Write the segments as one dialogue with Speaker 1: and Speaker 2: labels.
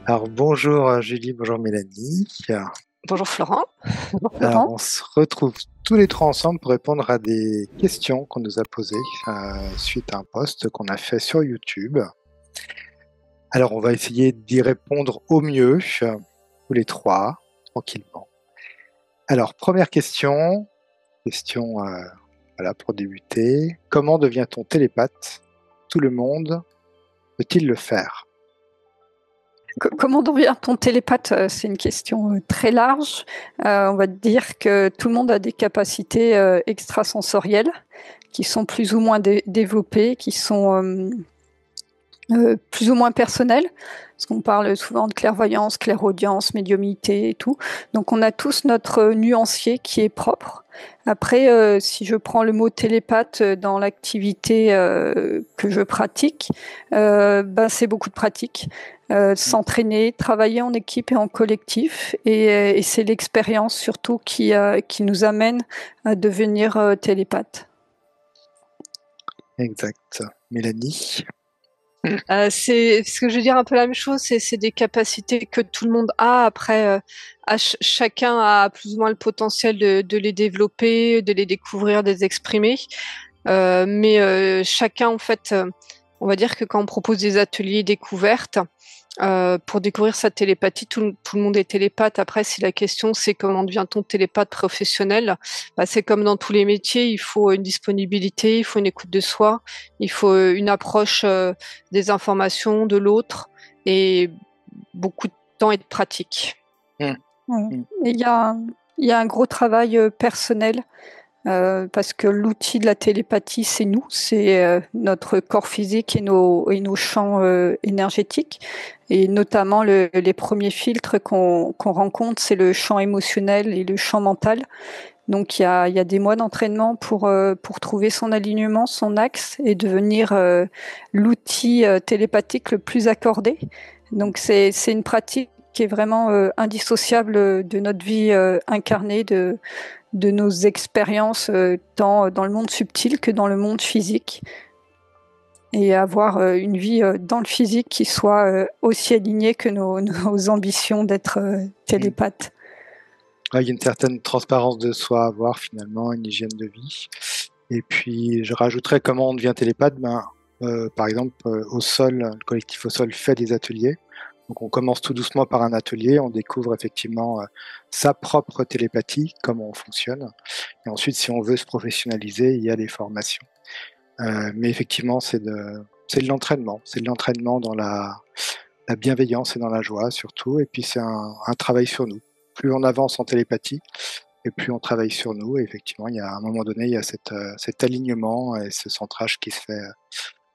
Speaker 1: Alors bonjour Julie, bonjour Mélanie.
Speaker 2: Bonjour Florent. Bonjour
Speaker 1: Alors
Speaker 2: Florent.
Speaker 1: on se retrouve tous les trois ensemble pour répondre à des questions qu'on nous a posées suite à un post qu'on a fait sur YouTube. Alors on va essayer d'y répondre au mieux, tous les trois, tranquillement. Alors première question voilà, pour débuter. Comment devient-on télépathe? Tout le monde peut-il le faire?
Speaker 2: Comment devient-on télépathe? C'est une question très large. On va dire que tout le monde a des capacités extrasensorielles qui sont plus ou moins développées, qui sont plus ou moins personnelles, parce qu'on parle souvent de clairvoyance, clairaudience, médiumnité et tout. Donc on a tous notre nuancier qui est propre. Après, si je prends le mot télépathe dans l'activité que je pratique, c'est beaucoup de pratique. S'entraîner, travailler en équipe et en collectif, et c'est l'expérience surtout qui nous amène à devenir télépathe.
Speaker 1: Exact. Mélanie?
Speaker 3: C'est ce que je veux dire un peu la même chose, c'est des capacités que tout le monde a. Après, chacun a plus ou moins le potentiel de les développer, de les découvrir, de les exprimer. Mais chacun, en fait, on va dire que quand on propose des ateliers découvertes, pour découvrir sa télépathie, tout le monde est télépathe. Après, si la question c'est comment devient-on télépathe professionnel, c'est comme dans tous les métiers, il faut une disponibilité, il faut une écoute de soi, il faut une approche des informations de l'autre et beaucoup de temps et de pratique.
Speaker 1: Mmh.
Speaker 2: Ouais.
Speaker 1: Mmh.
Speaker 2: Et il y a un gros travail personnel parce que l'outil de la télépathie, c'est nous, c'est notre corps physique et nos champs énergétiques. Et notamment, les premiers filtres qu'on rencontre, c'est le champ émotionnel et le champ mental. Donc, il y a des mois d'entraînement pour trouver son alignement, son axe et devenir l'outil télépathique le plus accordé. Donc, c'est une pratique qui est vraiment indissociable de notre vie incarnée, de nos expériences, tant dans le monde subtil que dans le monde physique. Et avoir une vie dans le physique qui soit aussi alignée que nos ambitions d'être télépathe.
Speaker 1: Il y a une certaine transparence de soi à avoir finalement, une hygiène de vie. Et puis je rajouterais comment on devient télépathe. Par exemple, au sol, le collectif au sol fait des ateliers. Donc on commence tout doucement par un atelier, on découvre effectivement sa propre télépathie, comment on fonctionne. Et ensuite, si on veut se professionnaliser, il y a des formations. Mais effectivement, c'est de l'entraînement dans la bienveillance et dans la joie surtout. Et puis c'est un travail sur nous. Plus on avance en télépathie, et plus on travaille sur nous. Et effectivement, il y a à un moment donné, il y a cet alignement et ce centrage qui se fait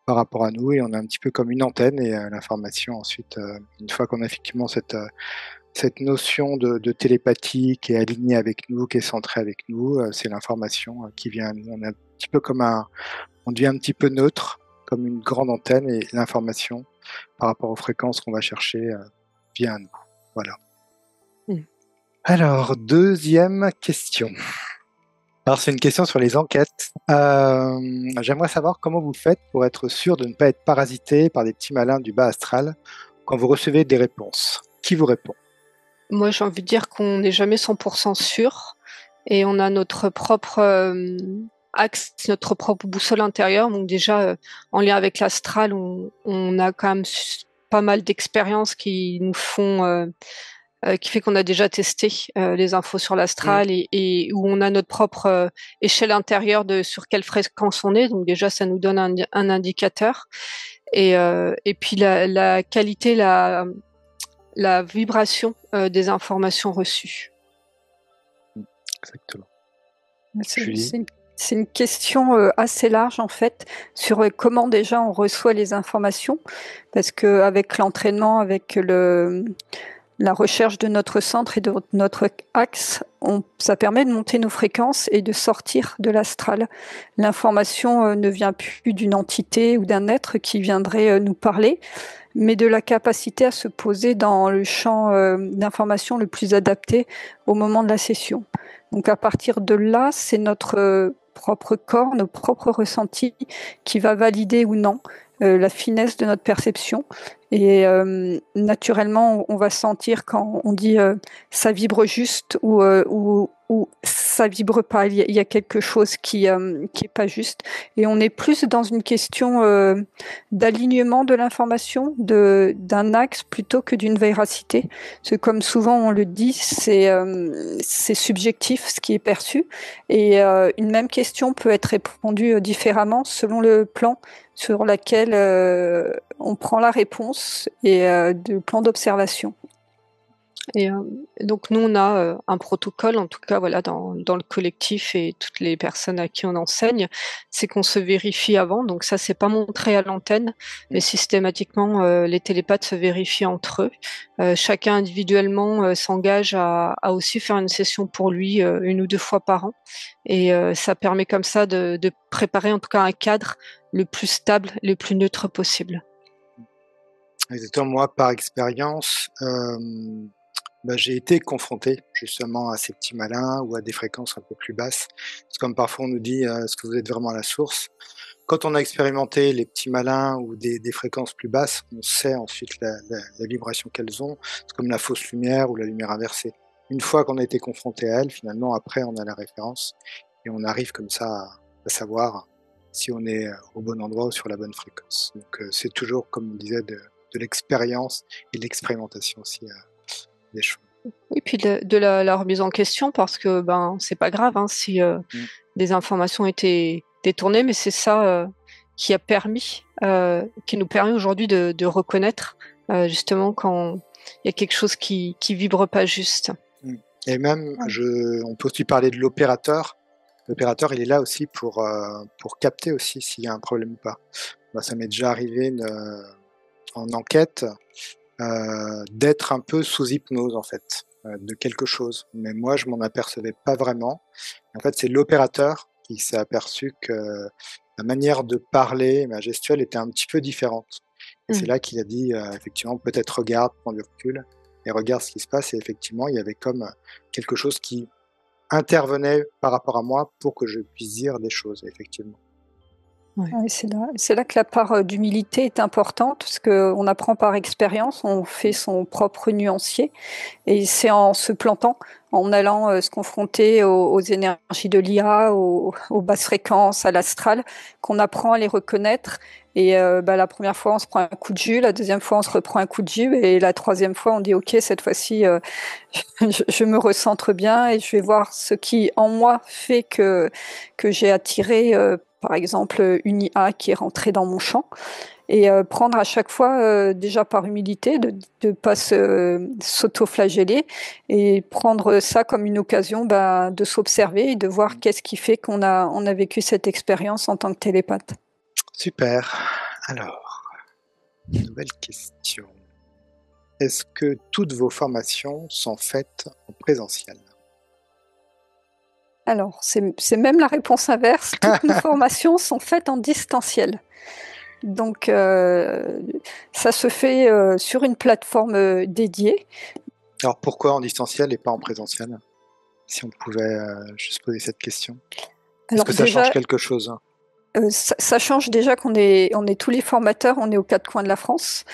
Speaker 1: par rapport à nous. Et on est un petit peu comme une antenne et l'information ensuite, une fois qu'on a effectivement cette notion de télépathie qui est alignée avec nous, qui est centrée avec nous, c'est l'information qui vient à nous. On est un petit peu on devient un petit peu neutre, comme une grande antenne, et l'information par rapport aux fréquences qu'on va chercher vient à nous. Voilà. Alors, deuxième question. Alors, c'est une question sur les enquêtes. J'aimerais savoir comment vous faites pour être sûr de ne pas être parasité par des petits malins du bas astral quand vous recevez des réponses. Qui vous répond?
Speaker 3: Moi, j'ai envie de dire qu'on n'est jamais 100% sûr et on a notre propre axe, notre propre boussole intérieure. Donc déjà, en lien avec l'astral, on a quand même pas mal d'expériences qui nous font, qui fait qu'on a déjà testé les infos sur l'astral et où on a notre propre échelle intérieure de sur quelle fréquence on est. Donc déjà, ça nous donne un indicateur. Et puis la qualité, la vibration des informations reçues.
Speaker 1: Exactement.
Speaker 2: C'est une question assez large en fait sur comment déjà on reçoit les informations, parce qu'avec l'entraînement, avec la recherche de notre centre et de notre axe, ça permet de monter nos fréquences et de sortir de l'astral. L'information ne vient plus d'une entité ou d'un être qui viendrait nous parler, mais de la capacité à se poser dans le champ d'information le plus adapté au moment de la session. Donc à partir de là, c'est notre propre corps, nos propres ressentis qui va valider ou non la finesse de notre perception. Et naturellement, on va sentir quand on dit ça vibre juste ou ça vibre pas. Il y a quelque chose qui est pas juste. Et on est plus dans une question d'alignement de l'information, d'un axe plutôt que d'une véracité. Parce que comme souvent on le dit, c'est subjectif ce qui est perçu. Et une même question peut être répondue différemment selon le plan sur lequel on prend la réponse et le plan d'observation.
Speaker 3: Et donc nous, on a un protocole, en tout cas voilà, dans le collectif et toutes les personnes à qui on enseigne, c'est qu'on se vérifie avant. Donc ça, c'est pas montré à l'antenne, mais systématiquement, les télépathes se vérifient entre eux. Chacun individuellement s'engage à aussi faire une session pour lui 1 ou 2 fois par an. Et ça permet comme ça de préparer en tout cas un cadre le plus stable, le plus neutre possible.
Speaker 1: Exactement, moi, par expérience, j'ai été confronté justement à ces petits malins ou à des fréquences un peu plus basses. C'est comme parfois on nous dit: «Est-ce que vous êtes vraiment à la source?» Quand on a expérimenté les petits malins ou des fréquences plus basses, on sait ensuite la vibration qu'elles ont. C'est comme la fausse lumière ou la lumière inversée. Une fois qu'on a été confronté à elles, finalement après on a la référence et on arrive comme ça à savoir si on est, au bon endroit ou sur la bonne fréquence. Donc c'est toujours, comme on disait, de l'expérience et de l'expérimentation aussi, des choses.
Speaker 3: Et puis de la remise en question parce que c'est pas grave si des informations étaient détournées, mais c'est ça qui nous permet aujourd'hui de reconnaître justement quand il y a quelque chose qui vibre pas juste.
Speaker 1: Et même, on peut aussi parler de l'opérateur. L'opérateur, il est là aussi pour capter aussi s'il y a un problème ou pas. Ça m'est déjà arrivé en enquête d'être un peu sous hypnose en fait, de quelque chose. Mais moi, je m'en apercevais pas vraiment. En fait, c'est l'opérateur qui s'est aperçu que la manière de parler, ma gestuelle était un petit peu différente. Et c'est là qu'il a dit, effectivement: «Peut-être regarde, prends du recul et regarde ce qui se passe» et effectivement, il y avait comme quelque chose qui intervenait par rapport à moi pour que je puisse dire des choses, effectivement.
Speaker 3: Ouais.
Speaker 2: Ouais, c'est là que la part d'humilité est importante, parce qu'on apprend par expérience, on fait son propre nuancier, et c'est en se plantant, en allant se confronter aux énergies de l'IA, aux basses fréquences, à l'astral, qu'on apprend à les reconnaître. Et la première fois, on se prend un coup de jus, la deuxième fois, on se reprend un coup de jus, et la troisième fois, on dit ok, cette fois-ci, je me recentre bien et je vais voir ce qui en moi fait que j'ai attiré par exemple une IA qui est rentrée dans mon champ, et prendre à chaque fois déjà par humilité de ne pas s'auto-flageller, et prendre ça comme une occasion de s'observer et de voir qu'est-ce qui fait qu'on a vécu cette expérience en tant que télépathe.
Speaker 1: Super. Alors, nouvelle question. Est-ce que toutes vos formations sont faites en présentiel?
Speaker 2: Alors, c'est même la réponse inverse. Toutes nos formations sont faites en distanciel. Donc, ça se fait sur une plateforme dédiée.
Speaker 1: Alors pourquoi en distanciel et pas en présentiel? Si on pouvait juste poser cette question. Est-ce que ça change quelque chose?
Speaker 2: Ça change déjà qu'on est tous les formateurs, on est aux 4 coins de la France,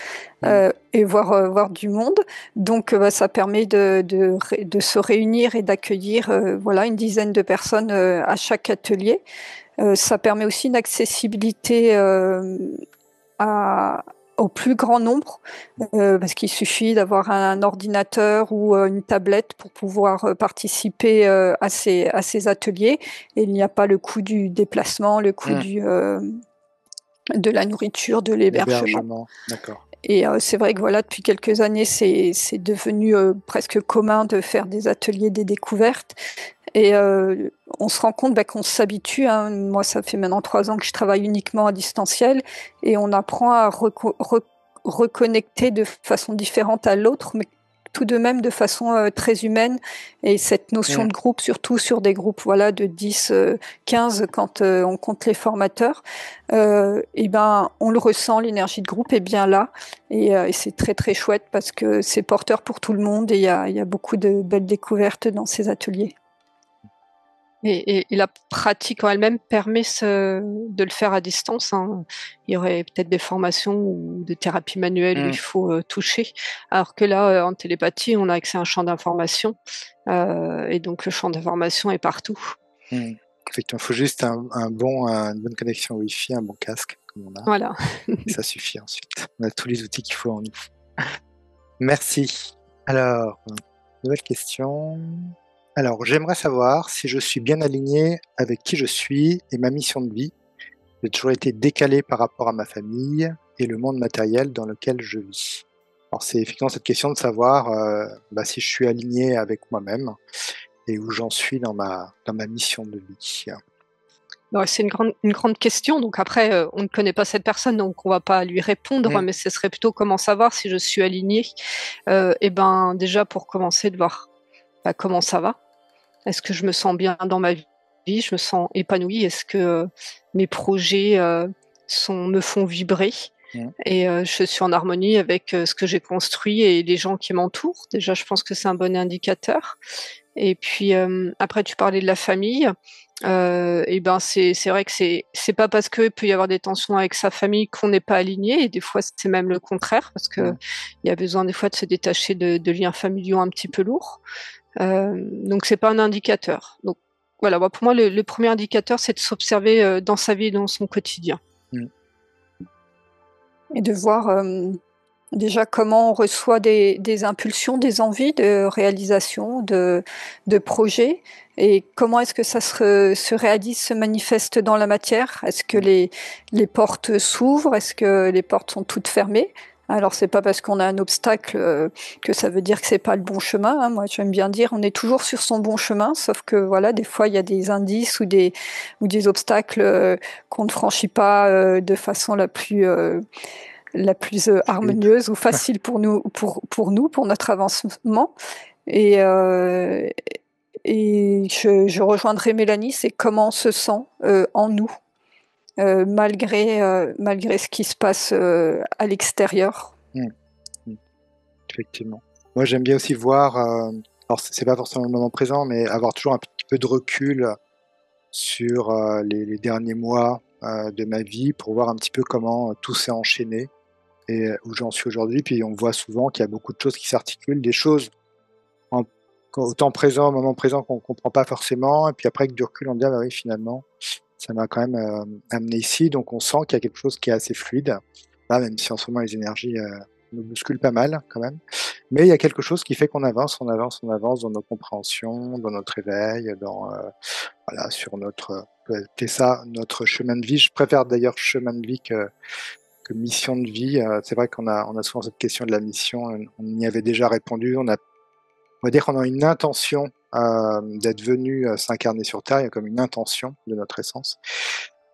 Speaker 2: et voir du monde. Donc ça permet de se réunir et d'accueillir une dizaine de personnes à chaque atelier. Ça permet aussi une accessibilité au plus grand nombre, parce qu'il suffit d'avoir un ordinateur ou une tablette pour pouvoir participer à ces ateliers, et il n'y a pas le coût du déplacement, le coût de la nourriture, de l'hébergement.
Speaker 1: D'accord.
Speaker 2: Et c'est vrai que depuis quelques années, c'est devenu presque commun de faire des ateliers, des découvertes. Et on se rend compte qu'on s'habitue. Moi, ça fait maintenant 3 ans que je travaille uniquement à distanciel, et on apprend à reconnecter de façon différente à l'autre, mais tout de même de façon très humaine. Et cette notion de groupe, surtout sur des groupes de 10, 15, quand on compte les formateurs, on le ressent, l'énergie de groupe est bien là. Et c'est très très chouette parce que c'est porteur pour tout le monde, et il y a beaucoup de belles découvertes dans ces ateliers.
Speaker 3: Et la pratique en elle-même permet de le faire à distance, hein. Il y aurait peut-être des formations ou des thérapies manuelles où il faut toucher, alors que là, en télépathie, on a accès à un champ d'information, et donc le champ d'information est partout.
Speaker 1: Effectivement, il faut juste une bonne connexion Wi-Fi, un bon casque, comme on a.
Speaker 3: Voilà.
Speaker 1: Et ça suffit ensuite. On a tous les outils qu'il faut en nous. Merci. Alors, nouvelle question. Alors, j'aimerais savoir si je suis bien aligné avec qui je suis et ma mission de vie. J'ai toujours été décalé par rapport à ma famille et le monde matériel dans lequel je vis. Alors, c'est effectivement cette question de savoir si je suis aligné avec moi-même et où j'en suis dans ma mission de vie.
Speaker 3: Ouais, c'est une grande question. Donc après, on ne connaît pas cette personne, donc on va pas lui répondre, mais ce serait plutôt comment savoir si je suis aligné. Et ben déjà pour commencer de voir comment ça va. Est-ce que je me sens bien dans ma vie? Je me sens épanouie? Est-ce que mes projets me font vibrer? Et je suis en harmonie avec ce que j'ai construit et les gens qui m'entourent. Déjà, je pense que c'est un bon indicateur. Et puis après, tu parlais de la famille. Et ben c'est vrai que c'est pas parce que peut y avoir des tensions avec sa famille qu'on n'est pas aligné. Et des fois, c'est même le contraire parce que il y a besoin des fois de se détacher de liens familiaux un petit peu lourds. Donc c'est pas un indicateur. Donc voilà, pour moi le premier indicateur c'est de s'observer dans sa vie et dans son quotidien.
Speaker 2: Et de voir déjà comment on reçoit des impulsions, des envies de réalisation, de projets, et comment est-ce que ça se réalise, se manifeste dans la matière. Est-ce que les portes s'ouvrent? Est-ce que les portes sont toutes fermées? Alors, c'est pas parce qu'on a un obstacle que ça veut dire que c'est pas le bon chemin, hein. Moi, j'aime bien dire, on est toujours sur son bon chemin, sauf que voilà, des fois, il y a des indices ou des obstacles qu'on ne franchit pas de façon la plus harmonieuse ou facile pour nous, pour notre avancement. Et je rejoindrai Mélanie, c'est comment on se sent en nous. Malgré ce qui se passe à l'extérieur.
Speaker 1: Effectivement. Moi, j'aime bien aussi voir, alors c'est pas forcément le moment présent, mais avoir toujours un petit peu de recul sur les derniers mois de ma vie pour voir un petit peu comment tout s'est enchaîné et où j'en suis aujourd'hui. Puis on voit souvent qu'il y a beaucoup de choses qui s'articulent, des choses au temps présent, au moment présent qu'on ne comprend pas forcément, et puis après avec du recul on dit oui, finalement ça m'a quand même amené ici, donc on sent qu'il y a quelque chose qui est assez fluide, là, même si en ce moment les énergies nous bousculent pas mal quand même, mais il y a quelque chose qui fait qu'on avance dans nos compréhensions, dans notre éveil, sur notre chemin de vie. Je préfère d'ailleurs chemin de vie que mission de vie. C'est vrai qu'on a souvent cette question de la mission, on y avait déjà répondu, on va dire qu'on a une intention d'être venu s'incarner sur Terre, il y a comme une intention de notre essence.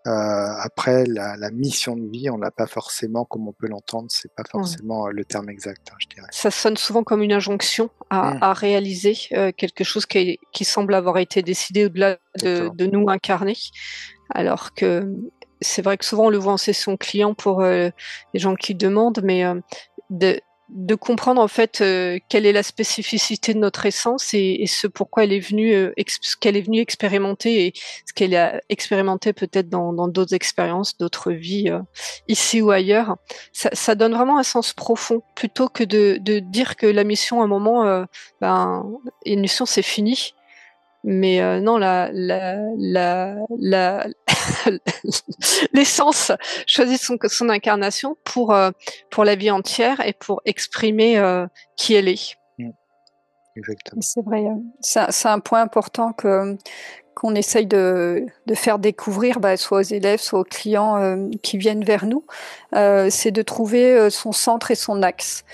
Speaker 1: Après, la mission de vie, on l'a pas forcément, comme on peut l'entendre, c'est pas forcément le terme exact, je dirais.
Speaker 3: Ça sonne souvent comme une injonction à réaliser quelque chose qui semble avoir été décidé au-delà de nous incarner, alors que c'est vrai que souvent on le voit en session client pour les gens qui demandent, mais de comprendre en fait quelle est la spécificité de notre essence et ce pourquoi elle est venue, ce qu'elle est venue expérimenter et ce qu'elle a expérimenté peut-être dans d'autres expériences, d'autres vies, ici ou ailleurs. Ça donne vraiment un sens profond plutôt que de dire que la mission à un moment, une mission c'est fini. Mais non, l'essence choisit son incarnation pour la vie entière et pour exprimer qui elle est.
Speaker 1: Exactement.
Speaker 2: C'est vrai, c'est un point important qu'on essaye de faire découvrir, soit aux élèves, soit aux clients qui viennent vers nous, c'est de trouver son centre et son axe.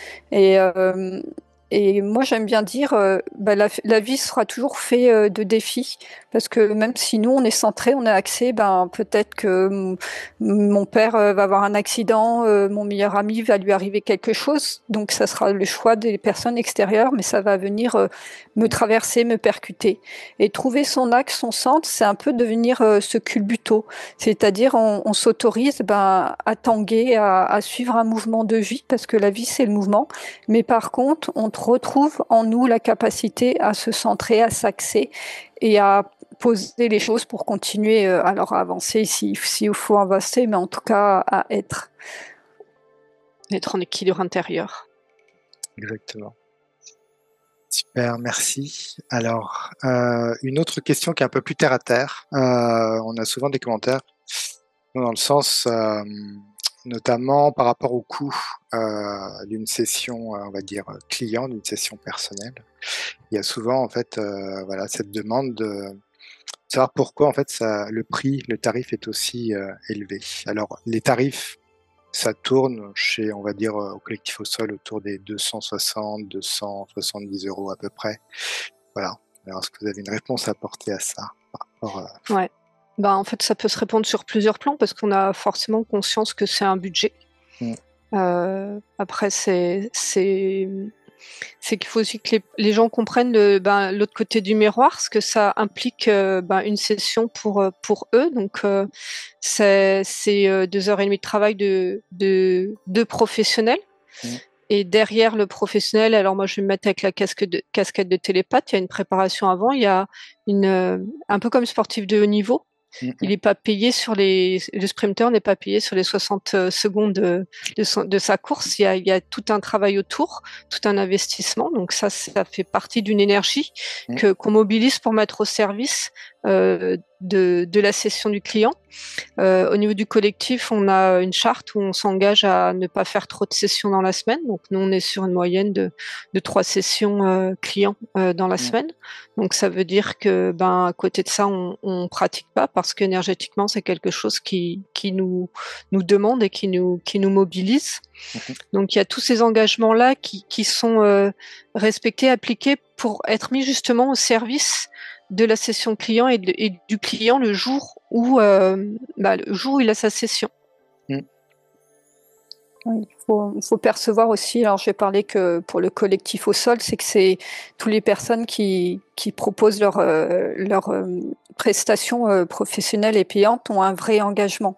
Speaker 2: Et moi, j'aime bien dire, la vie sera toujours faite de défis, parce que même si nous, on est centré, on est axé, peut-être que mon père va avoir un accident, mon meilleur ami va lui arriver quelque chose, donc ça sera le choix des personnes extérieures, mais ça va venir me traverser, me percuter. Et trouver son axe, son centre, c'est un peu devenir ce culbuto, c'est-à-dire on s'autorise à tanguer, à suivre un mouvement de vie, parce que la vie, c'est le mouvement, mais par contre, on retrouve en nous la capacité à se centrer, à s'axer et à poser les choses pour continuer alors à avancer s'il faut avancer, mais en tout cas à être.
Speaker 3: Être en équilibre intérieur.
Speaker 1: Exactement. Super, merci. Alors, une autre question qui est un peu plus terre à terre. On a souvent des commentaires dans le sens, notamment par rapport au coût d'une session, on va dire client, d'une session personnelle. Il y a souvent en fait, voilà, cette demande de savoir pourquoi en fait le tarif est aussi élevé. Alors, les tarifs, ça tourne chez, on va dire, au collectif au sol autour des 260, 270 € à peu près. Voilà. Alors, est-ce que vous avez une réponse à apporter à ça par rapport à...
Speaker 3: Ouais. Bah, en fait, ça peut se répondre sur plusieurs plans parce qu'on a forcément conscience que c'est un budget. Après, c'est qu'il faut aussi que les gens comprennent l'autre côté du miroir, ce que ça implique une session pour eux. Donc, c'est 2h30 de travail de professionnels. Et derrière le professionnel, alors moi je vais me mettre avec la casquette de télépathe, il y a une préparation avant, il y a un peu comme sportif de haut niveau. Il n'est pas payé le sprinter n'est pas payé sur les 60 secondes de sa course. Il y a tout un travail autour, tout un investissement. Donc ça fait partie d'une énergie qu'on mobilise pour mettre au service de la session du client. Au niveau du collectif, on a une charte où on s'engage à ne pas faire trop de sessions dans la semaine. Donc nous, on est sur une moyenne de 3 sessions clients dans la semaine. Donc ça veut dire que à côté de ça, on pratique pas parce qu'énergétiquement, c'est quelque chose qui nous demande et qui nous mobilise. Donc il y a tous ces engagements-là qui sont respectés, appliqués pour être mis justement au service de la session client et du client le jour où il a sa session.
Speaker 2: Oui, il faut percevoir aussi, alors je vais parler que pour le collectif au sol, c'est que c'est toutes les personnes qui proposent leurs prestations professionnelles et payantes ont un vrai engagement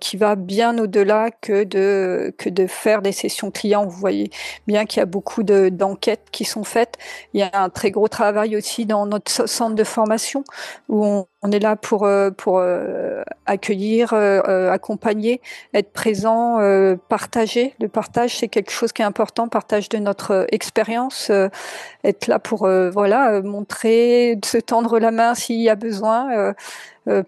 Speaker 2: qui va bien au-delà que de faire des sessions clients. Vous voyez bien qu'il y a beaucoup d'enquêtes qui sont faites. Il y a un très gros travail aussi dans notre centre de formation où on est là pour accueillir, accompagner, être présent, partager. Le partage, c'est quelque chose qui est important, partage de notre expérience, être là pour montrer, se tendre la main s'il y a besoin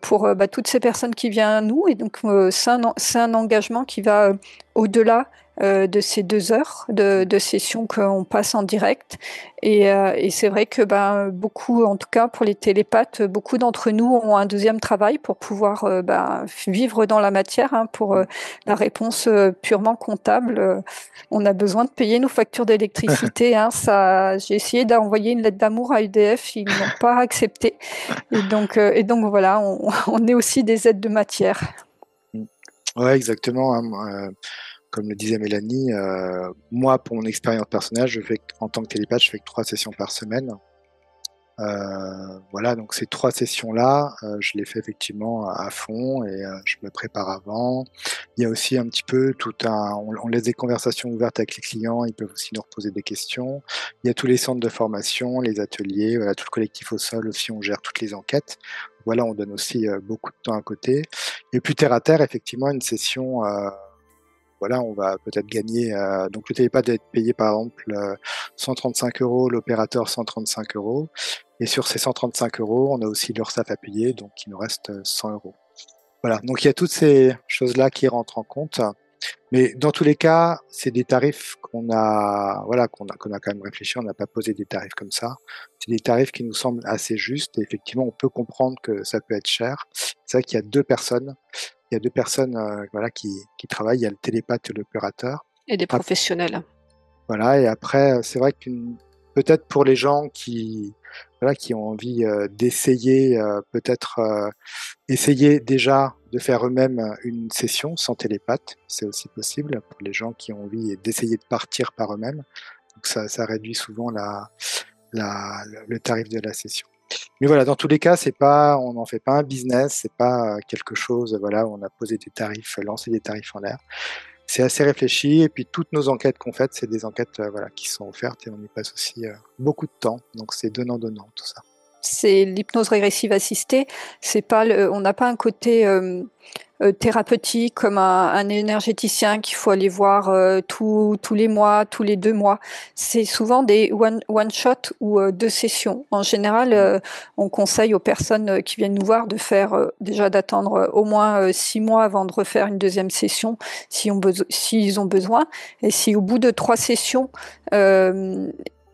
Speaker 2: pour toutes ces personnes qui viennent à nous. Et donc, c'est un engagement qui va au-delà de ces 2 heures de session qu'on passe en direct. Et c'est vrai que beaucoup, en tout cas pour les télépathes, beaucoup d'entre nous ont un deuxième travail pour pouvoir vivre dans la matière. Pour la réponse purement comptable, on a besoin de payer nos factures d'électricité. J'ai essayé d'envoyer une lettre d'amour à EDF, ils n'ont pas accepté. Et donc voilà, on est aussi des aides de matière.
Speaker 1: Ouais, exactement. Comme le disait Mélanie, moi, pour mon expérience personnelle, en tant que télépathe, je fais que 3 sessions par semaine. Voilà, donc ces 3 sessions-là, je les fais effectivement à fond et je me prépare avant. Il y a aussi un petit peu on laisse des conversations ouvertes avec les clients, ils peuvent aussi nous reposer des questions. Il y a tous les centres de formation, les ateliers, voilà, tout le collectif au sol aussi, on gère toutes les enquêtes. Voilà, on donne aussi beaucoup de temps à côté. Et puis terre à terre, effectivement, une session, voilà, on va peut-être gagner. Donc le télépathe doit être payé par exemple 135 €, l'opérateur 135 €. Et sur ces 135 €, on a aussi l'URSSAF à payer, donc il nous reste 100 €. Voilà, donc il y a toutes ces choses-là qui rentrent en compte. Mais dans tous les cas, c'est des tarifs qu'on a quand même réfléchi, on n'a pas posé des tarifs comme ça. C'est des tarifs qui nous semblent assez justes et effectivement, on peut comprendre que ça peut être cher. C'est vrai qu'il y a 2 personnes. Il y a 2 personnes qui travaillent, il y a le télépathe et l'opérateur.
Speaker 3: Et des professionnels.
Speaker 1: Voilà, et après, c'est vrai peut-être pour les gens qui ont envie d'essayer, peut-être essayer déjà de faire eux-mêmes une session sans télépathe, c'est aussi possible pour les gens qui ont envie d'essayer de partir par eux-mêmes. Donc ça réduit souvent le tarif de la session. Mais voilà, dans tous les cas, on n'en fait pas un business, c'est pas quelque chose, voilà, où on a posé des tarifs, lancé des tarifs en l'air. C'est assez réfléchi et puis toutes nos enquêtes qu'on fait, c'est des enquêtes qui sont offertes et on y passe aussi beaucoup de temps. Donc c'est donnant-donnant tout ça.
Speaker 2: c'est l'hypnose régressive assistée. C'est pas on n'a pas un côté thérapeutique comme un énergéticien qu'il faut aller voir tous les mois, tous les 2 mois. C'est souvent des one shot ou 2 sessions. En général, on conseille aux personnes qui viennent nous voir de faire déjà d'attendre au moins 6 mois avant de refaire une deuxième session s'ils ont besoin. Et si au bout de 3 sessions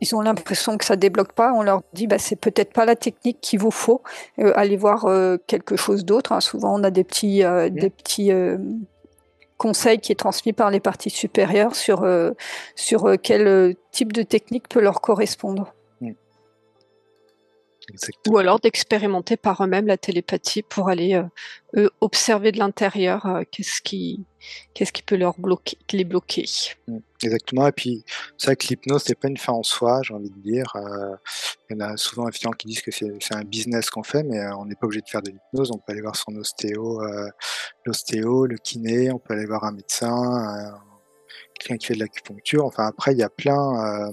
Speaker 2: ils ont l'impression que ça débloque pas, on leur dit c'est peut-être pas la technique qu'il vous faut, allez voir quelque chose d'autre. Hein. Souvent on a des petits conseils qui est transmis par les parties supérieures sur quel type de technique peut leur correspondre.
Speaker 1: Exactement.
Speaker 3: Ou alors d'expérimenter par eux-mêmes la télépathie pour aller observer de l'intérieur qu'est-ce qui peut les bloquer.
Speaker 1: Exactement. Et puis, c'est vrai que l'hypnose, c'est pas une fin en soi, j'ai envie de dire. Il y en a souvent effectivement qui disent que c'est un business qu'on fait, mais on n'est pas obligé de faire de l'hypnose. On peut aller voir son ostéo, le kiné, on peut aller voir un médecin, quelqu'un qui fait de l'acupuncture. Enfin, après, il y a plein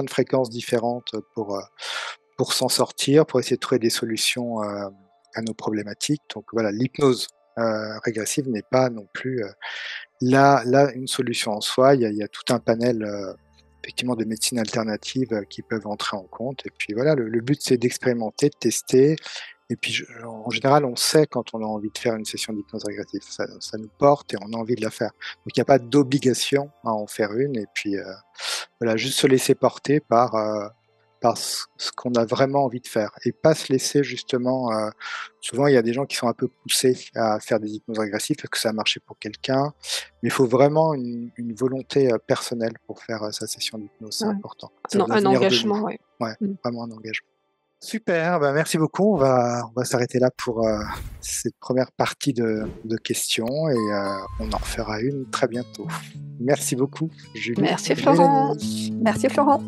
Speaker 1: de fréquences différentes pour s'en sortir, pour essayer de trouver des solutions à nos problématiques. Donc voilà, l'hypnose régressive n'est pas non plus là une solution en soi. Il y a tout un panel effectivement de médecines alternatives qui peuvent entrer en compte. Et puis voilà, le but c'est d'expérimenter, de tester. Et puis en général, on sait quand on a envie de faire une session d'hypnose régressive. Ça nous porte et on a envie de la faire. Donc il n'y a pas d'obligation à en faire une. Et puis voilà, juste se laisser porter par ce qu'on a vraiment envie de faire et pas se laisser justement souvent il y a des gens qui sont un peu poussés à faire des hypnoses régressives parce que ça a marché pour quelqu'un, mais il faut vraiment une volonté personnelle pour faire sa session d'hypnose, c'est important.
Speaker 3: Non, un engagement, oui.
Speaker 1: Ouais, vraiment un engagement. Super, merci beaucoup. On va s'arrêter là pour cette première partie de questions et on en refera une très bientôt. Merci beaucoup, Julie.
Speaker 2: Merci Florent. Merci Florent.